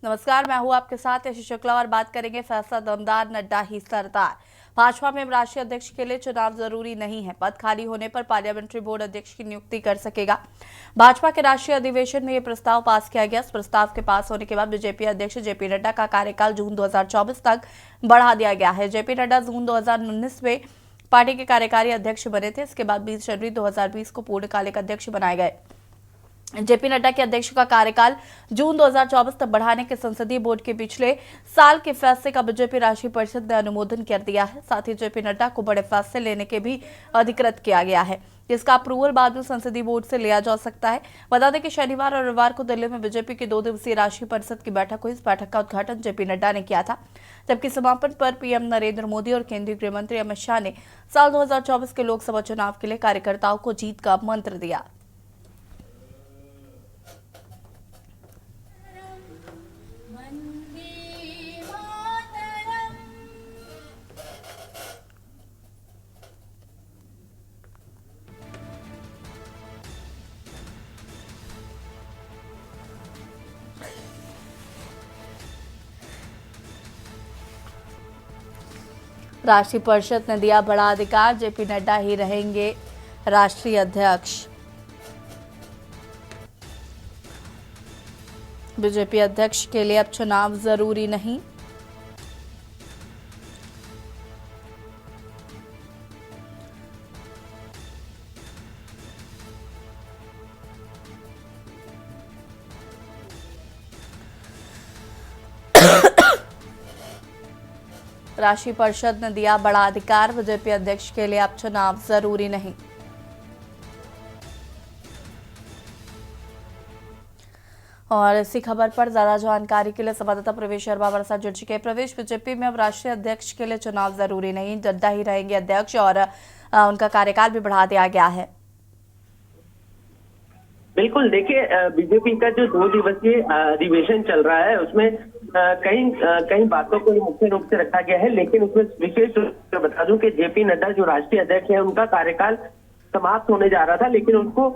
नमस्कार, मैं हूं आपके साथ यश शुक्ला और बात करेंगे फैसला दमदार नड्डा ही सरदार। भाजपा में राष्ट्रीय अध्यक्ष के लिए चुनाव जरूरी नहीं है। पद खाली होने पर पार्लियामेंट्री बोर्ड अध्यक्ष की नियुक्ति कर सकेगा। भाजपा के राष्ट्रीय अधिवेशन में यह प्रस्ताव पास किया गया। इस प्रस्ताव के पास होने के बाद बीजेपी अध्यक्ष जेपी नड्डा का कार्यकाल जून 2024 तक बढ़ा दिया गया है। जेपी नड्डा जून 2019 में पार्टी के कार्यकारी अध्यक्ष बने थे। इसके बाद 20 जनवरी 2020 को पूर्णकालिक अध्यक्ष बनाए गए। जेपी नड्डा के अध्यक्ष का कार्यकाल जून 2024 तक बढ़ाने के संसदीय बोर्ड के पिछले साल के फैसले का बीजेपी राष्ट्रीय परिषद ने अनुमोदन कर दिया है। साथ ही जेपी नड्डा को बड़े फैसले लेने के भी अधिकृत किया गया है, जिसका अप्रूवल बाद में संसदीय बोर्ड से लिया जा सकता है। बता दें कि शनिवार और रविवार को दिल्ली में बीजेपी की 2 दिवसीय राष्ट्रीय परिषद की बैठक हुई। इस बैठक का उद्घाटन जेपी नड्डा ने किया था, जबकि समापन पर पीएम नरेंद्र मोदी और केंद्रीय गृह मंत्री अमित शाह ने साल 2024 के लोकसभा चुनाव के लिए कार्यकर्ताओं को जीत का मंत्र दिया। राष्ट्रीय परिषद ने दिया बड़ा अधिकार, जेपी नड्डा ही रहेंगे राष्ट्रीय अध्यक्ष। बीजेपी अध्यक्ष के लिए अब चुनाव जरूरी नहीं। राष्ट्रीय परिषद ने दिया बड़ा अधिकार, बीजेपी अध्यक्ष के लिए अब चुनाव जरूरी नहीं। और इसी खबर पर ज्यादा जानकारी के लिए संवाददाता प्रवेश शर्मा हमारे साथ जुड़ चुके हैं। प्रवेश, बीजेपी में अब राष्ट्रीय अध्यक्ष के लिए चुनाव जरूरी नहीं, नड्डा ही रहेंगे अध्यक्ष और उनका कार्यकाल भी बढ़ा दिया गया है। बिल्कुल, देखिए बीजेपी का जो 2 दिवसीय अधिवेशन चल रहा है उसमें कई बातों को मुख्य रूप से रखा गया है, लेकिन उसमें विशेष रूप से बता दूं कि जेपी नड्डा जो राष्ट्रीय अध्यक्ष है उनका कार्यकाल समाप्त होने जा रहा था, लेकिन उनको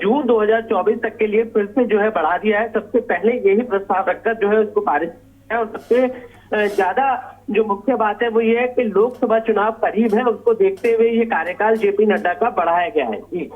जून 2024 तक के लिए फिर से जो है बढ़ा दिया है। सबसे पहले यही प्रस्ताव रखकर जो है उसको पारित किया है और सबसे ज्यादा जो मुख्य बात है वो ये है कि लोकसभा चुनाव करीब है, उसको देखते हुए ये कार्यकाल जेपी नड्डा का बढ़ाया गया है। जी,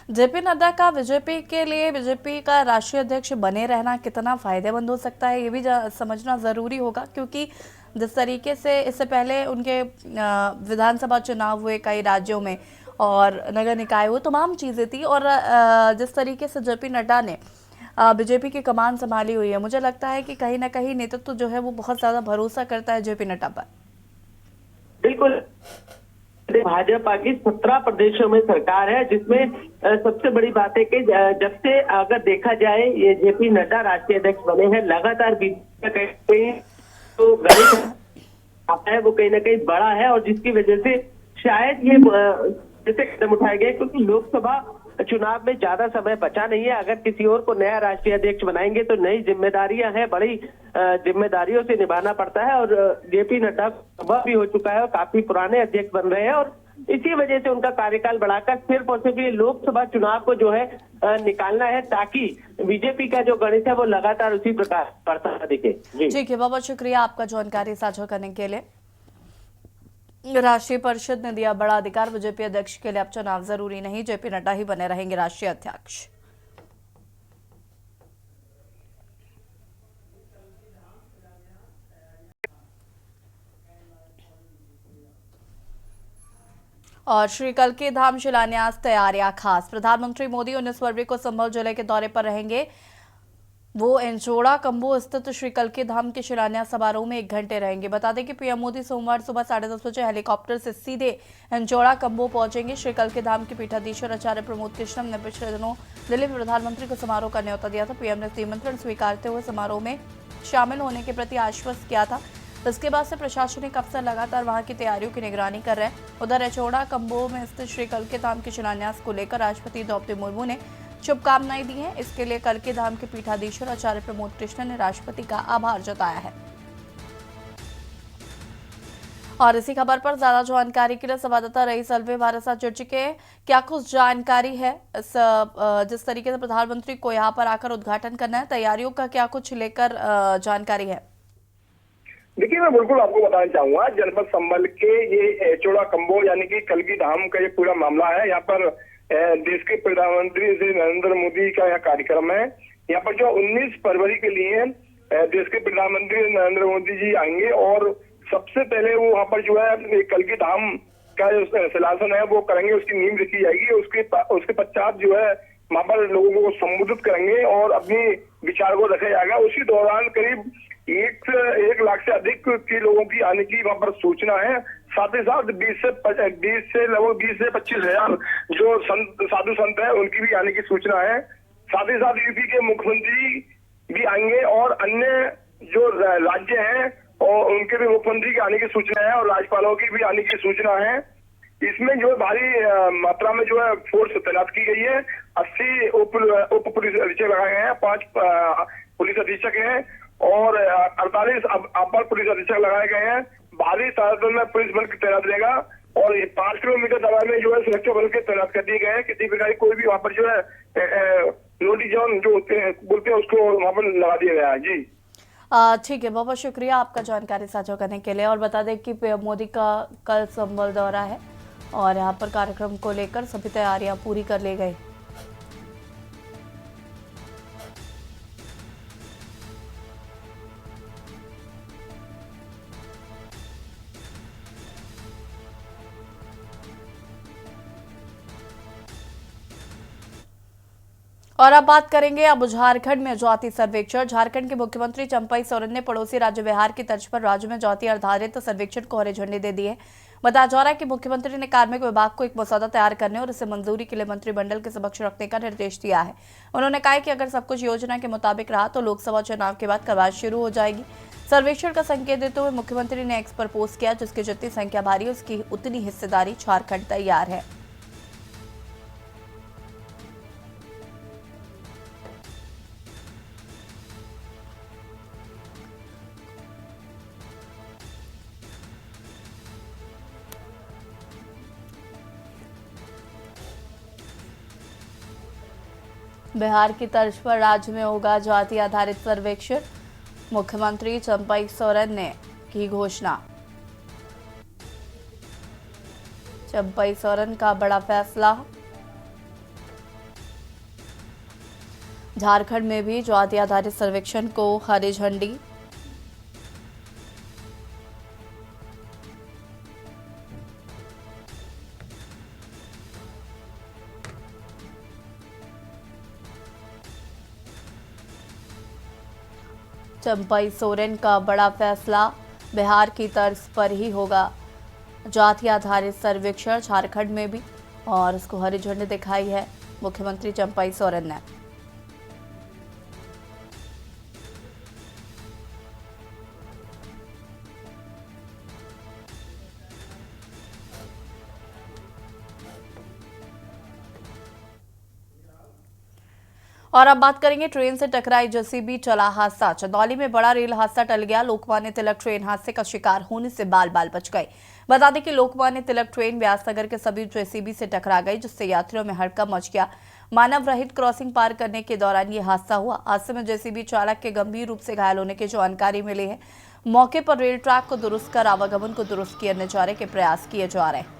जेपी नड्डा का बीजेपी के लिए, बीजेपी का राष्ट्रीय अध्यक्ष बने रहना कितना फायदेमंद हो सकता है, ये भी समझना जरूरी होगा, क्योंकि जिस तरीके से इससे पहले उनके विधानसभा चुनाव हुए कई राज्यों में और नगर निकाय हुए, तमाम चीजें थी, और जिस तरीके से जेपी नड्डा ने बीजेपी की कमान संभाली हुई है, मुझे लगता है कि कहीं ना कहीं नेतृत्व जो है वो बहुत ज्यादा भरोसा करता है जेपी नड्डा पर। बिल्कुल, भाजपा की 17 प्रदेशों में सरकार है, जिसमें सबसे बड़ी बात है कि जब से अगर देखा जाए ये जेपी नड्डा राष्ट्रीय अध्यक्ष बने हैं, लगातार बीजेपी कहीं तो गणित आता है वो कहीं ना कहीं बड़ा है, और जिसकी वजह से शायद ये जैसे कदम उठाए गए, क्योंकि लोकसभा चुनाव में ज्यादा समय बचा नहीं है। अगर किसी और को नया राष्ट्रीय अध्यक्ष बनाएंगे तो नई जिम्मेदारियां हैं, बड़ी जिम्मेदारियों से निभाना पड़ता है, और जेपी नड्डा वह भी हो चुका है और काफी पुराने अध्यक्ष बन रहे हैं, और इसी वजह से उनका कार्यकाल बढ़ाकर सिर्फ और सिर्फ ये लोकसभा चुनाव को जो है निकालना है, ताकि बीजेपी का जो गणित है वो लगातार उसी प्रकार बढ़ता दिखे। ठीक है, बहुत शुक्रिया आपका जानकारी साझा करने के लिए। राष्ट्रीय परिषद ने दिया बड़ा अधिकार, बीजेपी अध्यक्ष के लिए अब चुनाव जरूरी नहीं, जेपी नड्डा ही बने रहेंगे राष्ट्रीय अध्यक्ष। और श्री कल्की धाम शिलान्यास तैयारियां खास। प्रधानमंत्री मोदी 19 फरवरी को संभल जिले के दौरे पर रहेंगे। वो इंचोड़ा कम्बो स्थित श्री कल्की धाम के शिलान्यास समारोह में 1 घंटे रहेंगे। बता दें कि पीएम मोदी सोमवार सुबह 10:30 बजे हेलीकॉप्टर से सीधे इंचोड़ा कम्बो पहुंचेंगे। श्री कल्की धाम के पीठाधीश्वर आचार्य प्रमोद कृष्णम ने पिछले दिनों दिल्ली में प्रधानमंत्री को समारोह का न्योता दिया था। पीएम ने निमंत्रण स्वीकारते हुए समारोह में शामिल होने के प्रति आश्वस्त किया था। इसके बाद से प्रशासनिक अफसर लगातार वहां की तैयारियों की निगरानी कर रहे हैं। उधर इंचोड़ा कम्बो में स्थित श्री कल्की धाम के शिलान्यास को लेकर राष्ट्रपति द्रौपदी मुर्मू ने शुभकामनाएं दी हैं। इसके लिए कल्की धाम के पीठाधीश्वर आचार्य प्रमोद कृष्ण ने राष्ट्रपति का आभार जताया है। और इसी खबर पर ज्यादा जानकारी के लिए संवाददाता रईस अलवे हमारे साथ जुड़ चुके हैं। क्या कुछ जानकारी है जिस तरीके से प्रधानमंत्री को यहाँ पर आकर उद्घाटन करना है, तैयारियों का क्या कुछ लेकर जानकारी है? देखिए, मैं बिल्कुल आपको बताना चाहूंगा, जनपद संभल के ये चौड़ा कंबो यानी कि कलगी धाम का ये पूरा मामला है। यहाँ पर देश के प्रधानमंत्री श्री नरेंद्र मोदी का यह कार्यक्रम है। यहाँ पर जो 19 फरवरी के लिए देश के प्रधानमंत्री नरेंद्र मोदी जी आएंगे और सबसे पहले वो वहाँ पर जो है कलगी धाम का जो शिलान्यास है वो करेंगे, उसकी नींव रखी जाएगी। उसके पश्चात जो है वहाँ पर लोगों को संबोधित करेंगे और अपनी विचार को रखा जाएगा। उसी दौरान करीब 1 लाख से अधिक के लोगों की आने की वहाँ पर सूचना है। साथ ही साथ 20 से लगभग 20 से 25 हजार जो साधु संत है उनकी भी आने की सूचना है। साथ ही साथ यूपी के मुख्यमंत्री भी आएंगे और अन्य जो राज्य हैं और उनके भी मुख्यमंत्री के आने की सूचना है और राज्यपालों की भी आने की सूचना है। इसमें जो है भारी मात्रा में जो है फोर्स तैनात की गई है। 80 उप पुलिस अधीक्षक लगाए गए हैं, 5 पुलिस अधीक्षक हैं और 48 अपर पुलिस अधीक्षक लगाए गए हैं। भारी तादाद में पुलिस बल तैनात रहेगा और 5 किलोमीटर दबाव में जो है सुरक्षा बल के तैनात कर दिए गए हैं। किसी प्रकार कोई भी वहाँ पर जो है नोटिस जोन जो होते हैं बोलते हैं उसको वहाँ पर लगा दिया गया है। जी ठीक है, बहुत बहुत शुक्रिया आपका जानकारी साझा करने के लिए। और बता दें कि मोदी का कल संभल दौरा है और यहाँ पर कार्यक्रम को लेकर सभी तैयारियां पूरी कर ली गई। और अब बात करेंगे अब झारखंड में जाति सर्वेक्षण। झारखंड के मुख्यमंत्री चंपई सोरेन ने पड़ोसी राज्य बिहार की तर्ज पर राज्य में जाति आधारित सर्वेक्षण को हरी झंडी दे दी है। बताया जा रहा है कि मुख्यमंत्री ने कार्मिक विभाग को एक मसौदा तैयार करने और इसे मंजूरी के लिए मंत्रिमंडल के समक्ष रखने का निर्देश दिया है। उन्होंने कहा कि अगर सब कुछ योजना के मुताबिक रहा तो लोकसभा चुनाव के बाद कवायद शुरू हो जाएगी। सर्वेक्षण का संकेत देते हुए मुख्यमंत्री ने एक्स पर पोस्ट किया, जिसकी जितनी संख्या भारी उसकी उतनी हिस्सेदारी झारखंड तैयार है। बिहार की तर्ज पर राज्य में होगा जाति आधारित सर्वेक्षण, मुख्यमंत्री चंपई सोरेन ने की घोषणा। चंपई सोरेन का बड़ा फैसला। झारखंड में भी जाति आधारित सर्वेक्षण को हरी झंडी। चंपई सोरेन का बड़ा फैसला, बिहार की तर्ज पर ही होगा जाति आधारित सर्वेक्षण झारखंड में भी, और उसको हरी झंडी दिखाई है मुख्यमंत्री चंपई सोरेन ने। और अब बात करेंगे ट्रेन से टकराई जेसीबी, चला हादसा। चंदौली में बड़ा रेल हादसा टल गया। लोकमान्य तिलक ट्रेन हादसे का शिकार होने से बाल बाल बच गए। बता दें कि लोकमान्य तिलक ट्रेन व्यासनगर के सभी जेसीबी से टकरा गई, जिससे यात्रियों में हड़कंप मच गया। मानव रहित क्रॉसिंग पार करने के दौरान ये हादसा हुआ। हादसे में जेसीबी चालक के गंभीर रूप से घायल होने की जानकारी मिली है। मौके पर रेल ट्रैक को दुरुस्त कर आवागमन को दुरुस्त करने जाने के प्रयास किए जा रहे हैं।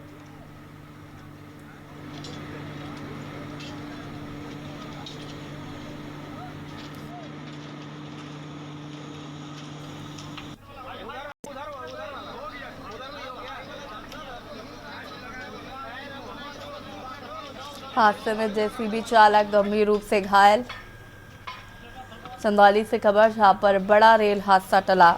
हादसे में जेसीबी चालक गंभीर रूप से घायल। चंदौली से खबर, जहां पर बड़ा रेल हादसा टला।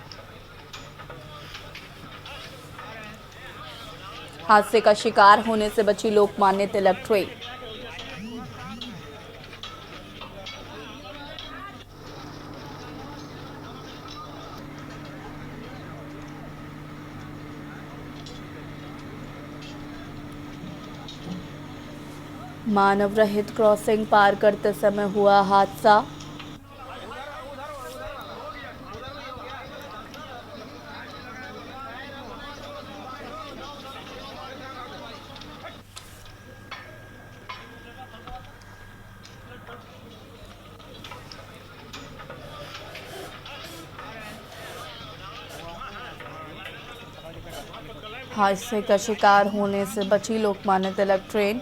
हादसे का शिकार होने से बची लोकमान्य तिलक ट्रेन। मानव रहित क्रॉसिंग पार करते समय हुआ हादसा। हादसे का शिकार होने से बची लोकमान्य तिलक ट्रेन।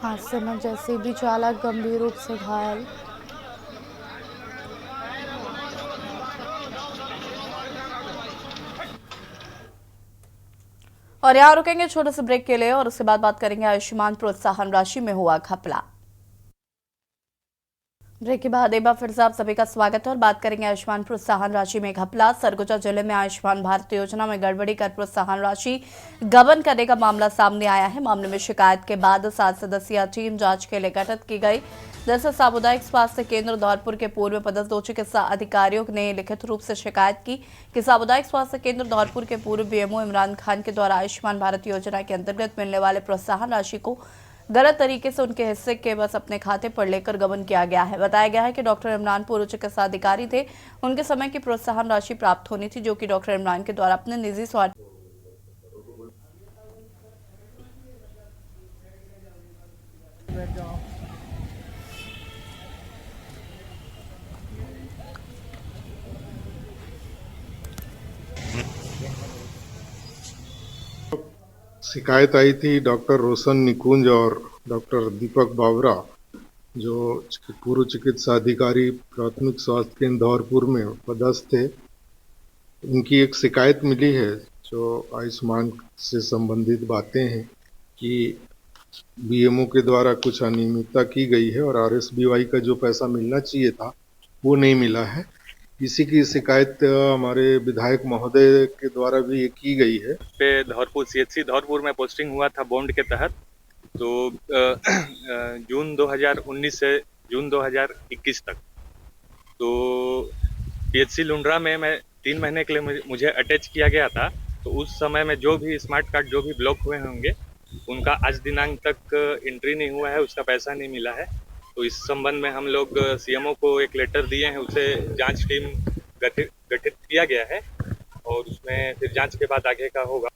हादसे में जेसीबी चालक गंभीर रूप से घायल। और यहाँ रुकेंगे छोटे से ब्रेक के लिए और उसके बाद बात करेंगे आयुष्मान प्रोत्साहन राशि में हुआ घपला। ब्रेक के बाद एक बार फिर से आप सभी का स्वागत है और बात करेंगे आयुष्मान प्रोत्साहन राशि में घपला। सरगुजा जिले में आयुष्मान भारत योजना में गड़बड़ी कर प्रोत्साहन राशि गबन करने का मामला सामने आया है। मामले में शिकायत के बाद 7 सदस्यीय टीम जांच के लिए गठित की गई। दरअसल सामुदायिक स्वास्थ्य केंद्र धौलपुर के पूर्व पदस्थ 2 चिकित्सा अधिकारियों ने लिखित रूप से शिकायत की कि सामुदायिक स्वास्थ्य केंद्र धौलपुर के पूर्व बीएमओ इमरान खान के द्वारा आयुष्मान भारत योजना के अंतर्गत मिलने वाले प्रोत्साहन राशि को गलत तरीके से उनके हिस्से के बस अपने खाते पर लेकर गबन किया गया है। बताया गया है कि डॉक्टर इमरान पूर्व चिकित्सा अधिकारी थे। उनके समय की प्रोत्साहन राशि प्राप्त होनी थी जो कि डॉक्टर इमरान के द्वारा अपने निजी स्वार्थ शिकायत आई थी डॉक्टर रोशन निकुंज और डॉक्टर दीपक बावरा जो पूर्व चिकित्सा अधिकारी प्राथमिक स्वास्थ्य केंद्र धौलपुर में पदस्थ थे। उनकी एक शिकायत मिली है जो आयुष्मान से संबंधित बातें हैं कि बीएमओ के द्वारा कुछ अनियमितता की गई है और आरएसबीवाई का जो पैसा मिलना चाहिए था वो नहीं मिला है। इसी की शिकायत हमारे विधायक महोदय के द्वारा भी की गई है। पे धौलपुर सीएचसी धौलपुर में पोस्टिंग हुआ था बॉन्ड के तहत। तो जून 2019 से जून 2021 तक तो पीएचसी लुंड्रा में मैं 3 महीने के लिए मुझे अटैच किया गया था। तो उस समय में जो भी स्मार्ट कार्ड जो भी ब्लॉक हुए होंगे उनका आज दिनांक तक एंट्री नहीं हुआ है, उसका पैसा नहीं मिला है। तो इस संबंध में हम लोग सीएमओ को एक लेटर दिए हैं, उसे जांच टीम गठित किया गया है और उसमें फिर जांच के बाद आगे का होगा।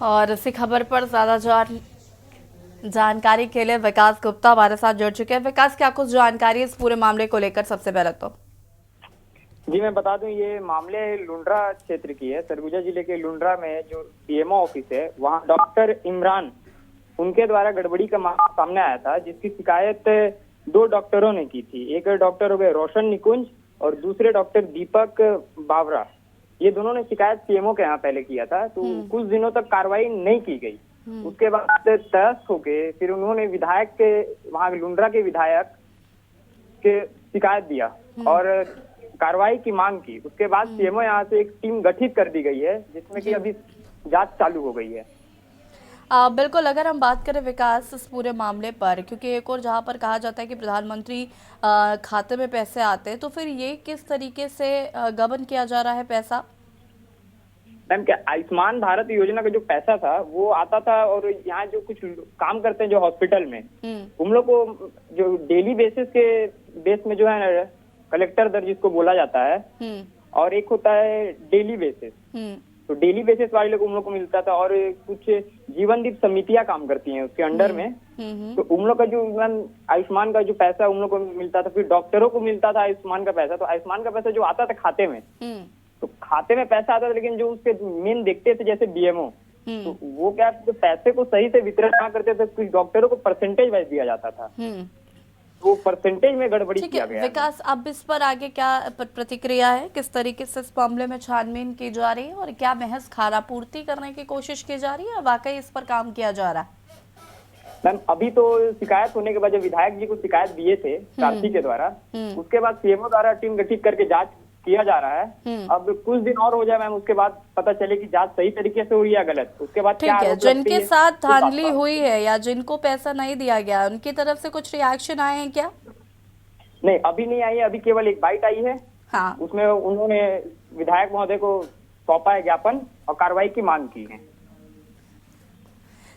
और इसी खबर पर ज्यादा जानकारी के लिए विकास गुप्ता हमारे साथ जुड़ चुके हैं। विकास, क्या कुछ जानकारी इस पूरे मामले को लेकर? सबसे पहले तो जी मैं बता दूं, ये मामले लुंड्रा क्षेत्र की है। सरगुजा जिले के लुंड्रा में जो बीएमओ ऑफिस है वहां डॉक्टर इमरान उनके द्वारा गड़बड़ी का मामला सामने आया था, जिसकी शिकायत 2 डॉक्टरों ने की थी। एक डॉक्टर हो गए रोशन निकुंज और दूसरे डॉक्टर दीपक बावरा। ये दोनों ने शिकायत सीएमओ के यहाँ पहले किया था। तो कुछ दिनों तक कार्रवाई नहीं की गई। उसके बाद तहस होके फिर उन्होंने विधायक के वहां लुंड्रा के विधायक के शिकायत दिया और कार्रवाई की मांग की। उसके बाद सीएमओ यहाँ से एक टीम गठित कर दी गई है जिसमें कि अभी जांच चालू हो गई है। बिल्कुल, अगर हम बात करें विकास इस पूरे मामले पर, क्योंकि एक और जहां पर कहा जाता है कि प्रधानमंत्री खाते में पैसे आते हैं, तो फिर ये किस तरीके से गबन किया जा रहा है पैसा? मैम क्या आयुष्मान भारत योजना का जो पैसा था वो आता था और यहाँ जो कुछ काम करते हैं जो हॉस्पिटल में उन लोग को जो डेली बेस में जो है कलेक्टर दर जिसको बोला जाता है और एक होता है डेली बेसिस। तो डेली बेसिस वाले लोग उन लोग को मिलता था और कुछ जीवन दीप समितियां काम करती हैं उसके अंडर में। तो उन लोग का जो आयुष्मान का जो पैसा उन लोग को मिलता था, फिर डॉक्टरों को मिलता था आयुष्मान का पैसा। तो आयुष्मान का पैसा जो आता था खाते में, तो खाते में पैसा आता था, लेकिन जो उसके मेन देखते थे जैसे बीएमओ, तो वो क्या पैसे को सही से वितरण ना करते थे, कुछ डॉक्टरों को परसेंटेज वाइज दिया जाता था। तो परसेंटेज में गड़बड़ी ठीक किया है गया है। विकास, अब इस पर आगे क्या प्रतिक्रिया है, किस तरीके से इस मामले में छानबीन की जा रही है और क्या महज खारापूर्ति करने की कोशिश की जा रही है या वाकई इस पर काम किया जा रहा है? मैम अभी तो शिकायत होने के बाद जब विधायक जी को शिकायत दिए थे कार्ती के द्वारा, उसके बाद सीएमओ द्वारा टीम गठित करके जांच किया जा रहा है। अब कुछ दिन और हो जाए मैम, उसके बाद पता चले कि जांच सही तरीके से हुई या गलत, उसके बाद ठीक क्या है, आरोप लगते जिनके हैं, साथ उस बात धांधली पर। हुई है या जिनको पैसा नहीं दिया गया उनकी तरफ से कुछ रिएक्शन आए हैं क्या? नहीं अभी नहीं आई है, अभी केवल एक बाइट आई है। हाँ, उसमें उन्होंने विधायक महोदय को सौंपा है ज्ञापन और कार्रवाई की मांग की है।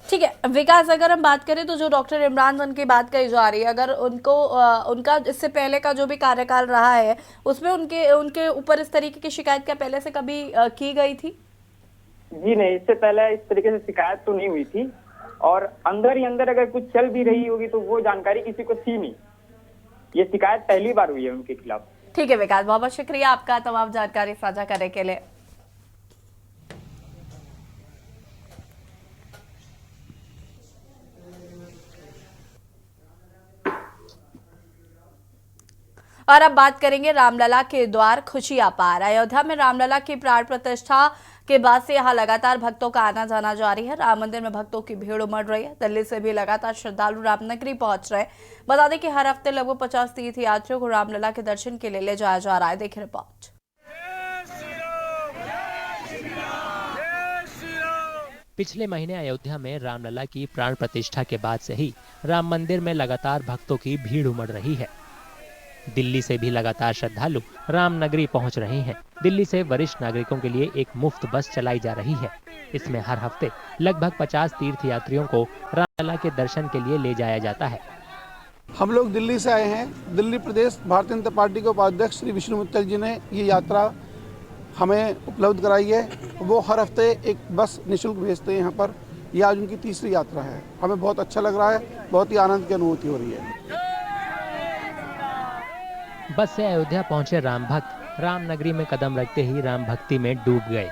ठीक है विकास, अगर हम बात करें तो जो डॉक्टर इमरान खान की बात कही जा रही है, अगर उनको उनका इससे पहले का जो भी कार्यकाल रहा है उसमें उनके ऊपर इस तरीके की शिकायत क्या पहले से कभी की गई थी? जी नहीं, इससे पहले इस तरीके से शिकायत तो नहीं हुई थी, और अंदर ही अंदर अगर कुछ चल भी रही होगी तो वो जानकारी किसी को थी नहीं। ये शिकायत पहली बार हुई है उनके खिलाफ। ठीक है विकास, बहुत बहुत शुक्रिया आपका तमाम जानकारी साझा करने के लिए। और अब बात करेंगे रामलला के द्वार खुशियां पार। अयोध्या में रामलला की प्राण प्रतिष्ठा के बाद से यहां लगातार भक्तों का आना जाना जारी है। राम मंदिर में भक्तों की भीड़ उमड़ रही है। दिल्ली से भी लगातार श्रद्धालु रामनगरी पहुंच रहे हैं। बता दें कि हर हफ्ते लगभग 50 तीर्थ यात्रियों को रामलला के दर्शन के लिए ले जाया जा रहा है। देखिए रिपोर्ट। पिछले महीने अयोध्या में रामलला की प्राण प्रतिष्ठा के बाद से ही राम मंदिर में लगातार भक्तों की भीड़ उमड़ रही है। दिल्ली से भी लगातार श्रद्धालु रामनगरी पहुंच रहे हैं। दिल्ली से वरिष्ठ नागरिकों के लिए एक मुफ्त बस चलाई जा रही है। इसमें हर हफ्ते लगभग 50 तीर्थ यात्रियों को रामलला के दर्शन के लिए ले जाया जाता है। हम लोग दिल्ली से आए हैं। दिल्ली प्रदेश भारतीय जनता पार्टी के उपाध्यक्ष श्री विष्णु मित्तल जी ने ये यात्रा हमें उपलब्ध कराई है। वो हर हफ्ते एक बस निःशुल्क भेजते हैं यहाँ पर। यह आज उनकी तीसरी यात्रा है। हमें बहुत अच्छा लग रहा है, बहुत ही आनंद की अनुभूति हो रही है। बस से अयोध्या पहुंचे राम भक्त रामनगरी में कदम रखते ही राम भक्ति में डूब गए।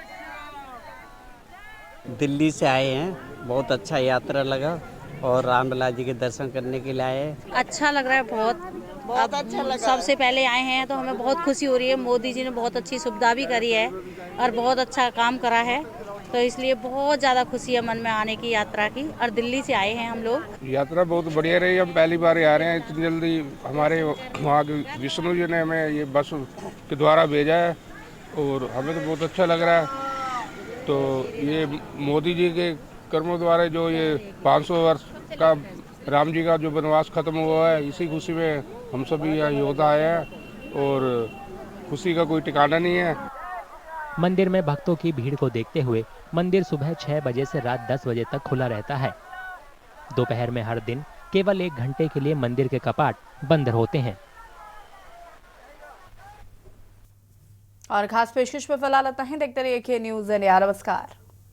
दिल्ली से आए हैं, बहुत अच्छा यात्रा लगा और रामलला जी के दर्शन करने के लिए आए हैं। अच्छा लग रहा है, बहुत अच्छा लगा। सबसे पहले आए हैं तो हमें बहुत खुशी हो रही है। मोदी जी ने बहुत अच्छी सुविधा भी करी है और बहुत अच्छा काम करा है, तो इसलिए बहुत ज़्यादा खुशी है मन में आने की यात्रा की। और दिल्ली से आए हैं हम लोग। यात्रा बहुत बढ़िया रही। हम पहली बार आ रहे हैं। इतनी जल्दी हमारे वहाँ के विष्णु जी ने हमें ये बस के द्वारा भेजा है और हमें तो बहुत अच्छा लग रहा है। तो ये मोदी जी के कर्मों द्वारा जो ये 500 वर्ष का राम जी का जो वनवास खत्म हुआ है, इसी खुशी में हम सभी यहाँ योद्धा आए हैं और खुशी का कोई ठिकाना नहीं है। मंदिर में भक्तों की भीड़ को देखते हुए मंदिर सुबह 6 बजे से रात 10 बजे तक खुला रहता है। दोपहर में हर दिन केवल 1 घंटे के लिए मंदिर के कपाट बंद होते हैं। और खास पेशकश पे फिलहाल इतना ही। देखते रहिए के न्यूज़ इंडिया। नमस्कार।